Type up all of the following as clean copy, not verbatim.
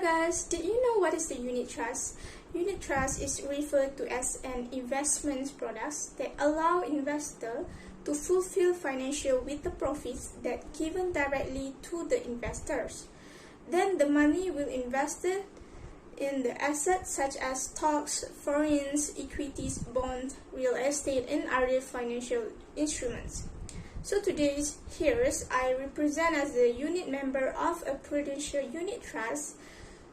Hello guys, did you know what is the unit trust? Unit trust is referred to as an investment product that allow investor to fulfill financial with the profits that given directly to the investors. Then the money will invested in the assets such as stocks, foreign equities, bonds, real estate, and other financial instruments. So today here I represent as a unit member of a Prudential Unit Trust.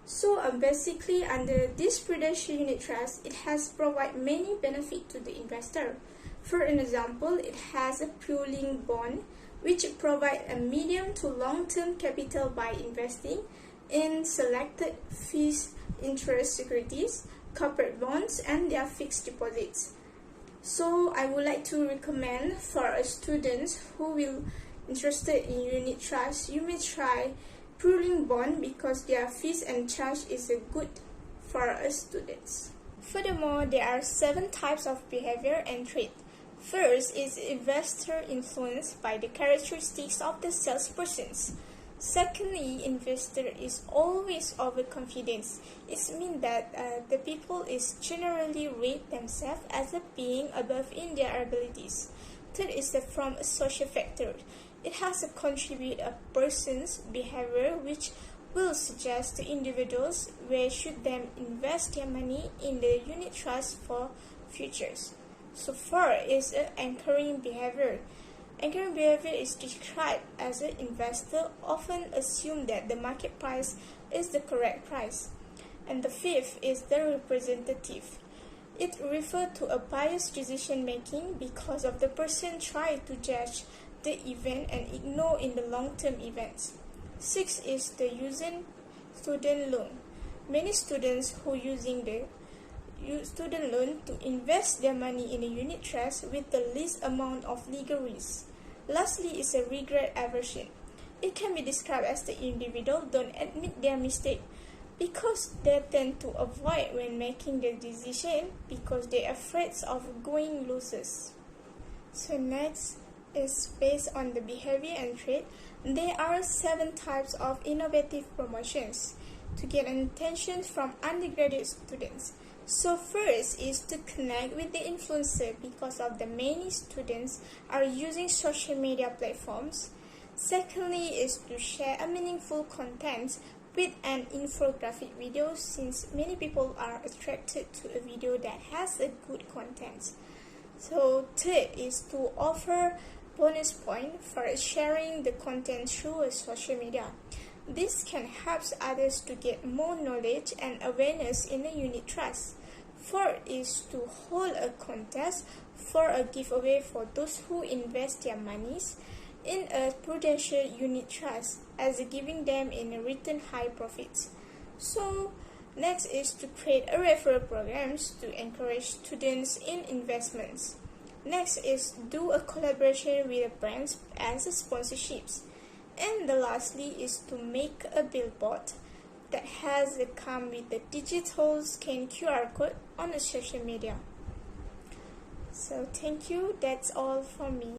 So basically under this Prudential Unit Trust, it has provide many benefits to the investor. For an example, it has a pooling bond which provide a medium to long-term capital by investing in selected fixed interest securities, corporate bonds, and their fixed deposits. So I would like to recommend for students who will interested in unit trust, you may try pooling bond because their fees and charge is good for us students. Furthermore, there are 7 types of behavior and trait. First is investor influenced by the characteristics of the salespersons. Secondly, investor is always overconfident. It means that the people is generally rate themselves as a being above in their abilities. Third is from a social factor. It has to contribute a person's behavior which will suggest to individuals where should them invest their money in the unit trust for futures. So fourth is anchoring behavior. Anchoring behavior is described as an investor often assume that the market price is the correct price. And the fifth is the representative. It refers to a biased decision making because of the person try to judge the event and ignore in the long-term events. Sixth is the using student loan. Many students who using the student loan to invest their money in a unit trust with the least amount of legal risk. Lastly is a regret aversion. It can be described as the individual don't admit their mistake because they tend to avoid when making the decision because they are afraid of going losses. So next is based on the behavior and trait. There are 7 types of innovative promotions to get attention from undergraduate students. So first is to connect with the influencer because of the many students are using social media platforms. Secondly is to share a meaningful content with an infographic video since many people are attracted to a video that has a good content. So third is to offer bonus point for sharing the content through a social media. This can help others to get more knowledge and awareness in a unit trust. Fourth is to hold a contest for a giveaway for those who invest their monies in a Prudential Unit Trust as giving them in a return high profits. So next is to create a referral programs to encourage students in investments. Next is do a collaboration with a brands as a sponsorships. And the lastly is to make a billboard that has come with the digital scan QR code on the social media. So thank you, that's all from me.